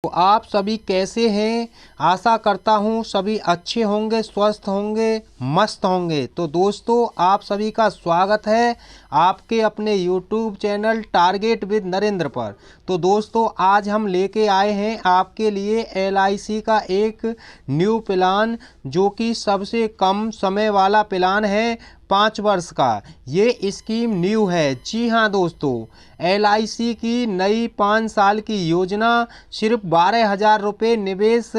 तो आप सभी कैसे हैं। आशा करता हूँ सभी अच्छे होंगे, स्वस्थ होंगे, मस्त होंगे। तो दोस्तों, आप सभी का स्वागत है आपके अपने YouTube channel target with Narendra पर। तो दोस्तों, आज हम लेके आए हैं आपके लिए LIC का एक न्यू प्लान, जो कि सबसे कम समय वाला प्लान है, 5 वर्ष का। ये स्कीम न्यू है। जी हाँ दोस्तों, LIC की नई 5 साल की योजना सिर्फ 12,000 रुपये निवेश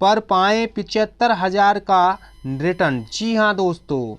पर पाएँ 75,000 का रिटर्न। जी हाँ दोस्तों,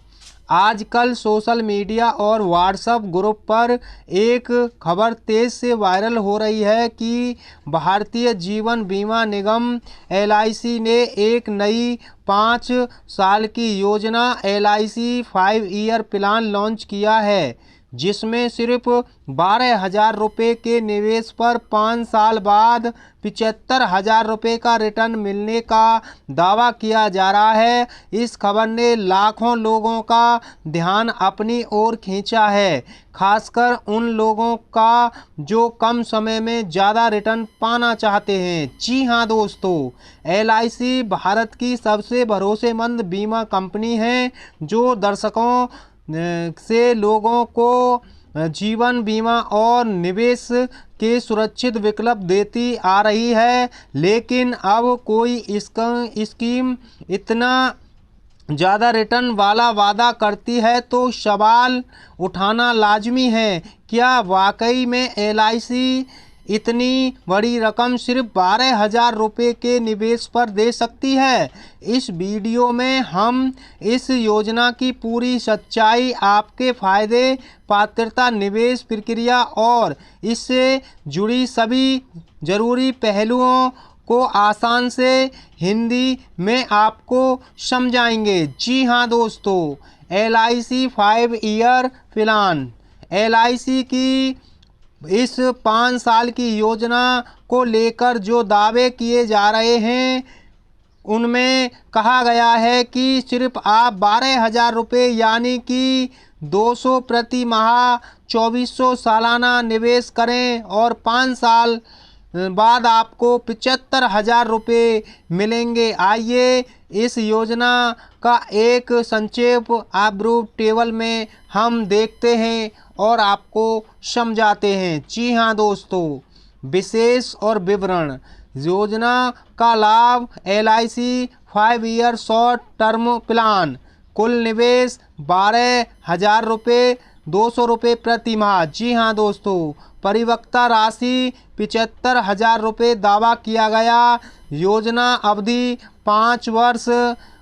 आजकल सोशल मीडिया और व्हाट्सएप ग्रुप पर एक खबर तेज से वायरल हो रही है कि भारतीय जीवन बीमा निगम LIC ने एक नई 5 साल की योजना LIC 5 ईयर प्लान लॉन्च किया है, जिसमें सिर्फ 12,000 रुपये के निवेश पर 5 साल बाद 75,000 रुपये का रिटर्न मिलने का दावा किया जा रहा है। इस खबर ने लाखों लोगों का ध्यान अपनी ओर खींचा है, खासकर उन लोगों का जो कम समय में ज़्यादा रिटर्न पाना चाहते हैं। जी हाँ दोस्तों, LIC भारत की सबसे भरोसेमंद बीमा कंपनी है, जो दर्शकों से लोगों को जीवन बीमा और निवेश के सुरक्षित विकल्प देती आ रही है। लेकिन अब कोई इसका स्कीम इतना ज़्यादा रिटर्न वाला वादा करती है तो सवाल उठाना लाजमी है, क्या वाकई में LIC इतनी बड़ी रकम सिर्फ 12,000 रुपये के निवेश पर दे सकती है। इस वीडियो में हम इस योजना की पूरी सच्चाई, आपके फायदे, पात्रता, निवेश प्रक्रिया और इससे जुड़ी सभी ज़रूरी पहलुओं को आसान से हिंदी में आपको समझाएंगे। जी हाँ दोस्तों, LIC 5 ईयर प्लान, LIC की इस 5 साल की योजना को लेकर जो दावे किए जा रहे हैं, उनमें कहा गया है कि सिर्फ आप 12,000 रुपये यानी कि 200 प्रति माह 2,400 सालाना निवेश करें और 5 साल बाद आपको 75,000 रुपये मिलेंगे। आइए इस योजना का एक संक्षेप आब्रूफ टेबल में हम देखते हैं और आपको समझाते हैं। जी हाँ दोस्तों, विशेष और विवरण। योजना का लाभ LIC 5 year short term plan, कुल निवेश 12,000 रुपये, 200 रुपये प्रति माह। जी हाँ दोस्तों, परिपक्वता राशि 75,000 रुपये दावा किया गया। योजना अवधि 5 वर्ष,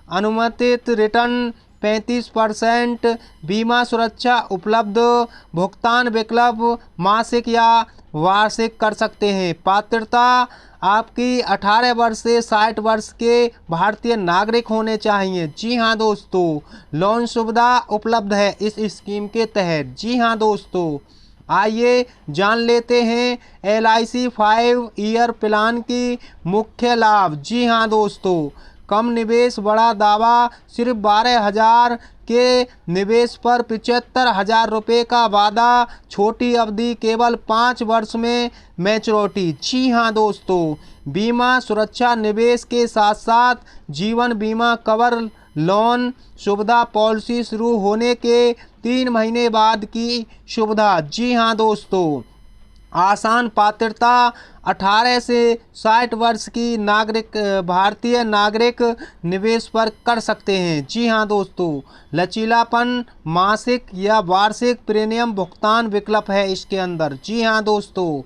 अनुमानित रिटर्न 35%, बीमा सुरक्षा उपलब्ध, भुगतान विकल्प मासिक या वार्षिक कर सकते हैं। पात्रता आपकी 18 वर्ष से 60 वर्ष के भारतीय नागरिक होने चाहिए। जी हाँ दोस्तों, लोन सुविधा उपलब्ध है इस स्कीम के तहत। जी हाँ दोस्तों, आइए जान लेते हैं LIC 5 ईयर प्लान की मुख्य लाभ। जी हाँ दोस्तों, कम निवेश बड़ा दावा, सिर्फ 12,000 के निवेश पर 75,000 रुपये का वादा, छोटी अवधि, केवल 5 वर्ष में मैच्योरिटी। जी हाँ दोस्तों, बीमा सुरक्षा, निवेश के साथ साथ जीवन बीमा कवर, लोन सुविधा, पॉलिसी शुरू होने के 3 महीने बाद की सुविधा। जी हाँ दोस्तों, आसान पात्रता, 18 से 60 वर्ष की नागरिक भारतीय नागरिक निवेश पर कर सकते हैं। जी हाँ दोस्तों, लचीलापन, मासिक या वार्षिक प्रीमियम भुगतान विकल्प है इसके अंदर। जी हाँ दोस्तों,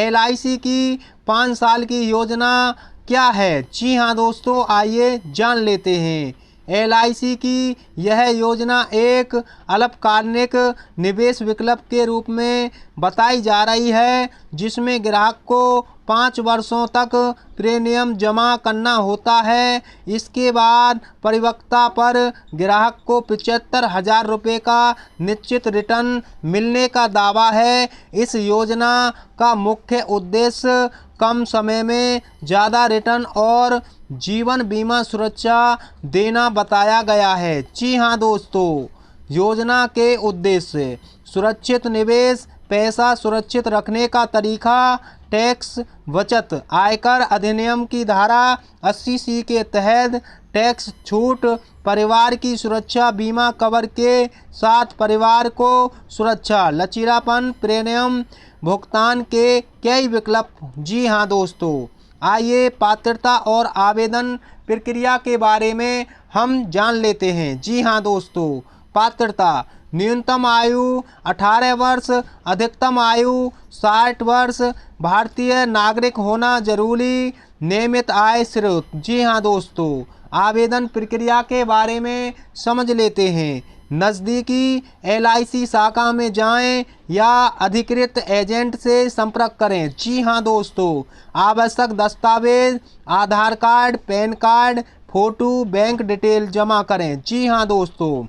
LIC की 5 साल की योजना क्या है। जी हाँ दोस्तों, आइए जान लेते हैं। LIC की यह योजना एक अल्पकालिक निवेश विकल्प के रूप में बताई जा रही है, जिसमें ग्राहक को 5 वर्षों तक प्रीमियम जमा करना होता है। इसके बाद परिपक्वता पर ग्राहक को 75,000 रुपये का निश्चित रिटर्न मिलने का दावा है। इस योजना का मुख्य उद्देश्य कम समय में ज़्यादा रिटर्न और जीवन बीमा सुरक्षा देना बताया गया है। जी हाँ दोस्तों, योजना के उद्देश्य: सुरक्षित निवेश, पैसा सुरक्षित रखने का तरीका, टैक्स बचत। आयकर अधिनियम की धारा 80C के तहत टैक्स छूट। परिवार की सुरक्षा बीमा कवर के साथ परिवार को सुरक्षा। लचीलापन। प्रीमियम भुगतान के कई विकल्प। जी हाँ दोस्तों, आइए पात्रता और आवेदन प्रक्रिया के बारे में हम जान लेते हैं। जी हाँ दोस्तों, पात्रता। न्यूनतम आयु 18 वर्ष, अधिकतम आयु 60 वर्ष, भारतीय नागरिक होना जरूरी, नियमित आय स्रोत। जी हाँ दोस्तों, आवेदन प्रक्रिया के बारे में समझ लेते हैं। नज़दीकी LIC शाखा में जाएं या अधिकृत एजेंट से संपर्क करें। जी हाँ दोस्तों, आवश्यक दस्तावेज Aadhaar card, PAN card, photo, bank detail जमा करें। जी हाँ दोस्तों,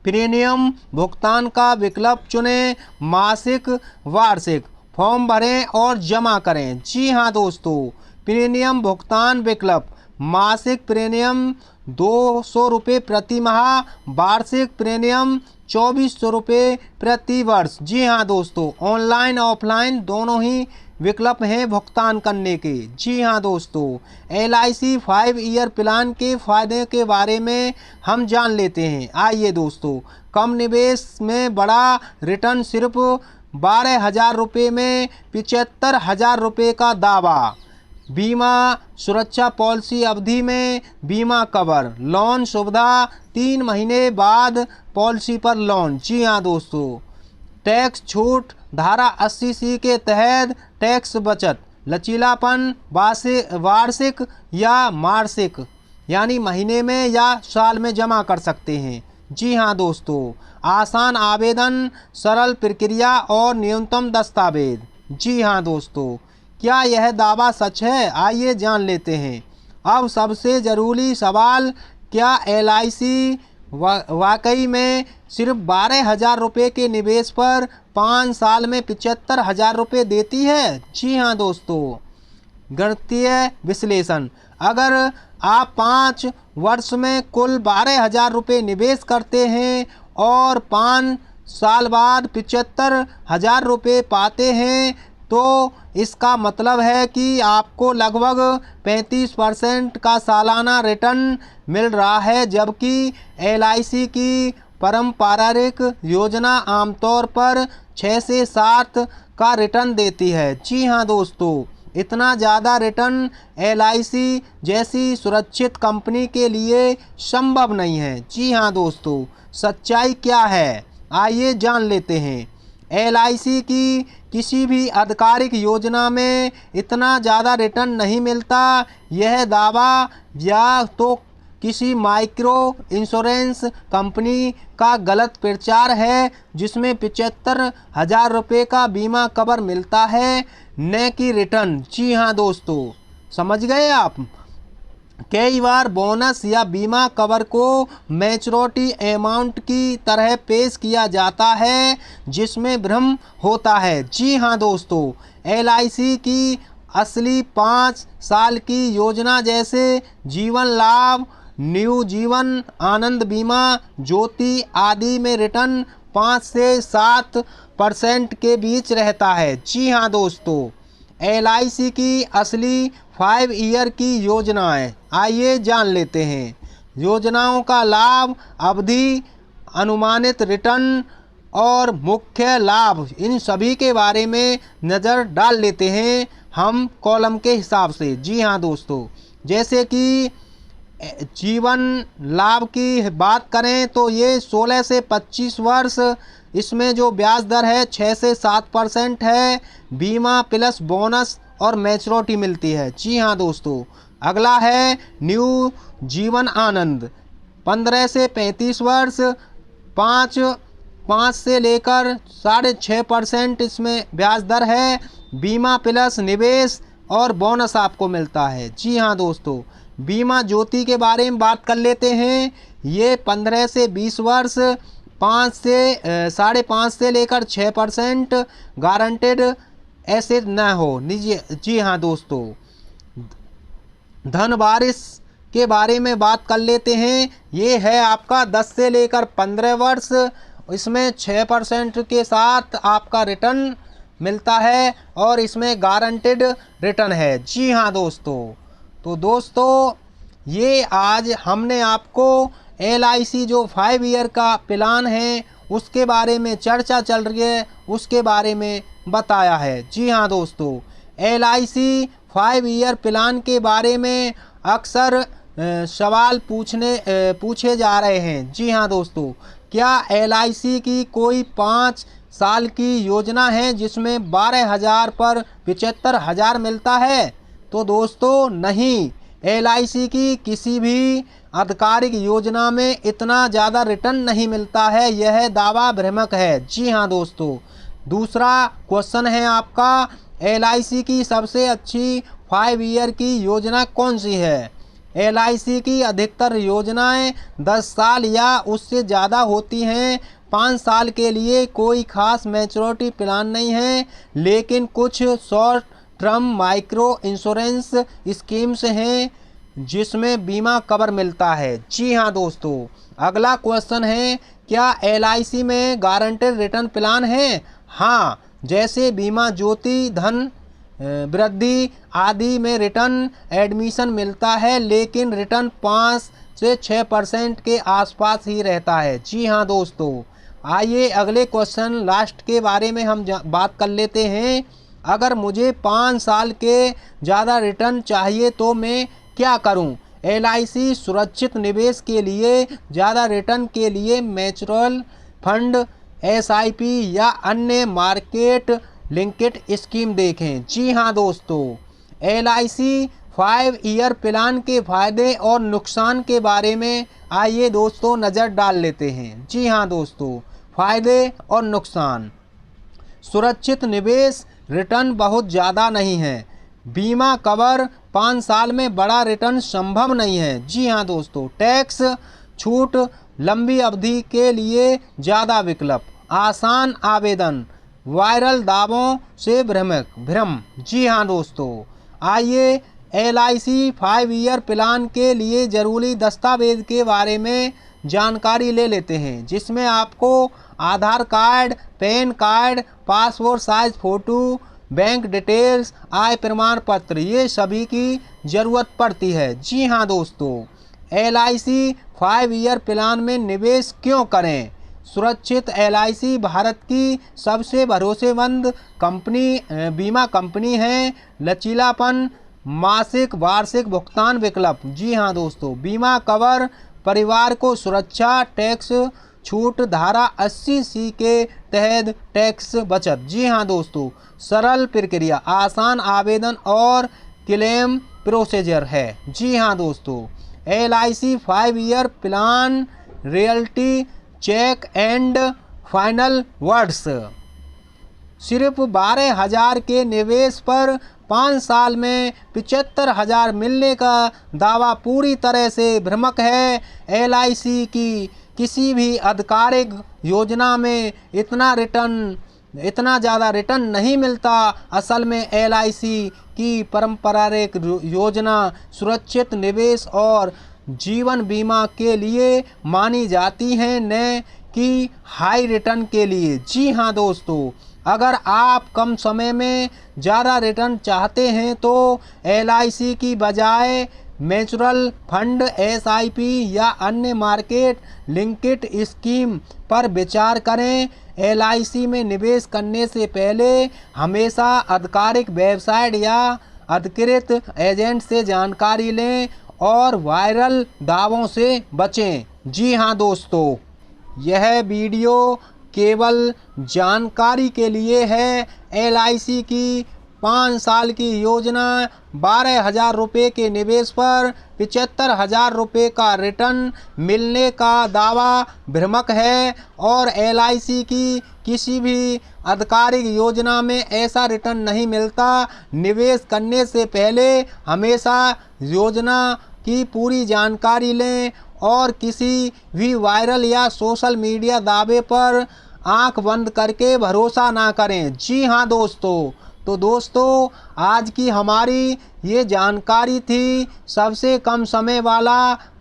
प्रीमियम भुगतान का विकल्प चुनें। मासिक, वार्षिक। फॉर्म भरें और जमा करें। जी हाँ दोस्तों, प्रीमियम भुगतान विकल्प। मासिक प्रीमियम 200 रुपये प्रति माह, वार्षिक प्रीमियम 2400 रुपये प्रति वर्ष। जी हाँ दोस्तों, ऑनलाइन ऑफलाइन दोनों ही विकल्प हैं भुगतान करने के। जी हाँ दोस्तों, LIC 5 ईयर प्लान के फ़ायदे के बारे में हम जान लेते हैं। आइए दोस्तों, कम निवेश में बड़ा रिटर्न। सिर्फ 12,000 रुपये में 75,000 रुपये का दावा। बीमा सुरक्षा पॉलिसी अवधि में बीमा कवर। लोन सुविधा 3 महीने बाद पॉलिसी पर लोन। जी हाँ दोस्तों, टैक्स छूट। धारा 80C के तहत टैक्स बचत। लचीलापन। वार्षिक या मासिक, यानी महीने में या साल में जमा कर सकते हैं। जी हाँ दोस्तों, आसान आवेदन, सरल प्रक्रिया और न्यूनतम दस्तावेज। जी हाँ दोस्तों, क्या यह दावा सच है? आइए जान लेते हैं। अब सबसे ज़रूरी सवाल, क्या LIC वाकई में सिर्फ 12,000 रुपये के निवेश पर 5 साल में 75,000 रुपये देती है? जी हाँ दोस्तों, गणितीय विश्लेषण। अगर आप 5 वर्ष में कुल 12,000 रुपये निवेश करते हैं और 5 साल बाद 75,000 रुपये पाते हैं, तो इसका मतलब है कि आपको लगभग 35% का सालाना रिटर्न मिल रहा है, जबकि LIC की पारंपरिक योजना आमतौर पर 6 से 7 का रिटर्न देती है। जी हाँ दोस्तों, इतना ज़्यादा रिटर्न LIC जैसी सुरक्षित कंपनी के लिए संभव नहीं है। जी हाँ दोस्तों, सच्चाई क्या है? आइए जान लेते हैं। LIC की किसी भी आधिकारिक योजना में इतना ज़्यादा रिटर्न नहीं मिलता। यह दावा या तो किसी माइक्रो इंश्योरेंस कंपनी का गलत प्रचार है, जिसमें 75,000 रुपये का बीमा कवर मिलता है, न कि रिटर्न। जी हाँ दोस्तों, समझ गए आप? कई बार बोनस या बीमा कवर को मैच्योरिटी अमाउंट की तरह पेश किया जाता है, जिसमें भ्रम होता है। जी हाँ दोस्तों, LIC की असली 5 साल की योजना जैसे जीवन लाभ, न्यू जीवन आनंद बीमा, ज्योति आदि में रिटर्न 5 से 7% के बीच रहता है। जी हाँ दोस्तों, LIC की असली 5 ईयर की योजनाएं आइए जान लेते हैं। योजनाओं का लाभ, अवधि, अनुमानित रिटर्न और मुख्य लाभ, इन सभी के बारे में नज़र डाल लेते हैं हम कॉलम के हिसाब से। जी हाँ दोस्तों, जैसे कि जीवन लाभ की बात करें तो ये 16 से 25 वर्ष, इसमें जो ब्याज दर है 6 से 7% है। बीमा प्लस बोनस और मैच्योरिटी मिलती है। जी हाँ दोस्तों, अगला है न्यू जीवन आनंद, 15 से 35 वर्ष, 5 से लेकर 6.5% इसमें ब्याज दर है। बीमा प्लस निवेश और बोनस आपको मिलता है। जी हाँ दोस्तों, बीमा ज्योति के बारे में बात कर लेते हैं। ये 15 से 20 वर्ष, 5.5 से लेकर 6% गारंटेड एसेट न हो निजी। जी हाँ दोस्तों, धन वारिस के बारे में बात कर लेते हैं। ये है आपका 10 से लेकर 15 वर्ष, इसमें 6% के साथ आपका रिटर्न मिलता है और इसमें गारंटेड रिटर्न है। जी हाँ दोस्तों, तो दोस्तों ये आज हमने आपको LIC जो 5 ईयर का प्लान है उसके बारे में चर्चा चल रही है, उसके बारे में बताया है। जी हाँ दोस्तों, LIC 5 ईयर प्लान के बारे में अक्सर सवाल पूछे जा रहे हैं। जी हाँ दोस्तों, क्या LIC की कोई 5 साल की योजना है जिसमें 12,000 पर 75,000 मिलता है? तो दोस्तों नहीं, LIC की किसी भी आधिकारिक योजना में इतना ज़्यादा रिटर्न नहीं मिलता है, यह दावा भ्रामक है। जी हाँ दोस्तों, दूसरा क्वेश्चन है आपका, LIC की सबसे अच्छी 5 ईयर की योजना कौन सी है? LIC की अधिकतर योजनाएं 10 साल या उससे ज़्यादा होती हैं। 5 साल के लिए कोई खास मैच्योरिटी प्लान नहीं है, लेकिन कुछ short term micro insurance schemes हैं जिसमें बीमा कवर मिलता है। जी हाँ दोस्तों, अगला क्वेश्चन है, क्या LIC में गारंटेड रिटर्न प्लान है? हाँ, जैसे बीमा ज्योति, धन वृद्धि आदि में रिटर्न एडमिशन मिलता है, लेकिन रिटर्न 5 से 6% के आसपास ही रहता है। जी हाँ दोस्तों, आइए अगले क्वेश्चन लास्ट के बारे में हम बात कर लेते हैं। अगर मुझे 5 साल के ज़्यादा रिटर्न चाहिए तो मैं क्या करूं? LIC सुरक्षित निवेश के लिए ज़्यादा रिटर्न के लिए म्यूचुअल फंड, SIP या अन्य मार्केट लिंक्ड स्कीम देखें। जी हाँ दोस्तों, LIC 5 ईयर प्लान के फायदे और नुकसान के बारे में आइए दोस्तों नज़र डाल लेते हैं। जी हाँ दोस्तों, फायदे और नुकसान। सुरक्षित निवेश, रिटर्न बहुत ज़्यादा नहीं है। बीमा कवर, 5 साल में बड़ा रिटर्न संभव नहीं है। जी हाँ दोस्तों, टैक्स छूट, लंबी अवधि के लिए ज़्यादा विकल्प, आसान आवेदन, वायरल दावों से भ्रम। जी हाँ दोस्तों, आइए LIC 5 ईयर प्लान के लिए ज़रूरी दस्तावेज के बारे में जानकारी ले लेते हैं, जिसमें आपको Aadhaar card, PAN card, passport size photo, bank details, आय प्रमाण पत्र, ये सभी की ज़रूरत पड़ती है। जी हाँ दोस्तों, LIC 5 ईयर प्लान में निवेश क्यों करें? सुरक्षित LIC भारत की सबसे भरोसेमंद बीमा कंपनी है। लचीलापन, मासिक वार्षिक भुगतान विकल्प। जी हाँ दोस्तों, बीमा कवर, परिवार को सुरक्षा, टैक्स छूट, धारा 80C के तहत टैक्स बचत। जी हाँ दोस्तों, सरल प्रक्रिया, आसान आवेदन और क्लेम प्रोसीजर है। जी हाँ दोस्तों, LIC 5 year plan, reality check and final words. सिर्फ 12,000 के निवेश पर 5 साल में 75,000 मिलने का दावा पूरी तरह से भ्रामक है। LIC की किसी भी आधिकारिक योजना में इतना ज़्यादा रिटर्न नहीं मिलता। असल में LIC की पारंपरिक योजना सुरक्षित निवेश और जीवन बीमा के लिए मानी जाती हैं, न कि हाई रिटर्न के लिए। जी हाँ दोस्तों, अगर आप कम समय में ज़्यादा रिटर्न चाहते हैं तो LIC की बजाय म्यूचुअल फंड, SIP या अन्य मार्केट लिंक्ड स्कीम पर विचार करें। LIC में निवेश करने से पहले हमेशा आधिकारिक वेबसाइट या अधिकृत एजेंट से जानकारी लें और वायरल दावों से बचें। जी हाँ दोस्तों, यह वीडियो केवल जानकारी के लिए है। LIC की 5 साल की योजना 12,000 रुपये के निवेश पर 75,000 रुपये का रिटर्न मिलने का दावा भ्रामक है और LIC की किसी भी आधिकारिक योजना में ऐसा रिटर्न नहीं मिलता। निवेश करने से पहले हमेशा योजना की पूरी जानकारी लें और किसी भी वायरल या सोशल मीडिया दावे पर आंख बंद करके भरोसा ना करें। जी हाँ दोस्तों, तो दोस्तों आज की हमारी ये जानकारी थी सबसे कम समय वाला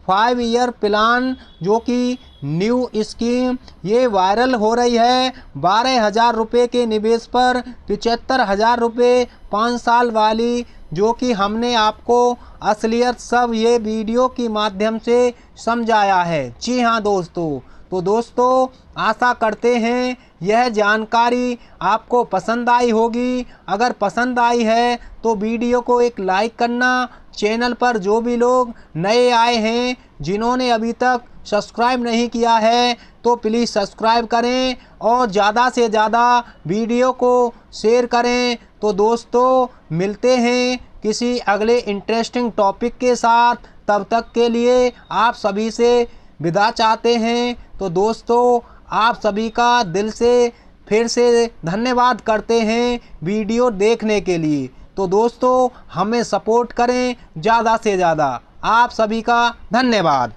5 ईयर प्लान जो कि न्यू स्कीम ये वायरल हो रही है। 12,000 रुपये के निवेश पर 75,000 रुपये 5 साल वाली, जो कि हमने आपको असलियत सब ये वीडियो के माध्यम से समझाया है। जी हाँ दोस्तों, तो दोस्तों आशा करते हैं यह जानकारी आपको पसंद आई होगी। अगर पसंद आई है तो वीडियो को एक लाइक करना। चैनल पर जो भी लोग नए आए हैं, जिन्होंने अभी तक सब्सक्राइब नहीं किया है, तो प्लीज़ सब्सक्राइब करें और ज़्यादा से ज़्यादा वीडियो को शेयर करें। तो दोस्तों मिलते हैं किसी अगले इंटरेस्टिंग टॉपिक के साथ। तब तक के लिए आप सभी से विदा चाहते हैं। तो दोस्तों आप सभी का दिल से फिर से धन्यवाद करते हैं वीडियो देखने के लिए। तो दोस्तों हमें सपोर्ट करें ज़्यादा से ज़्यादा। आप सभी का धन्यवाद।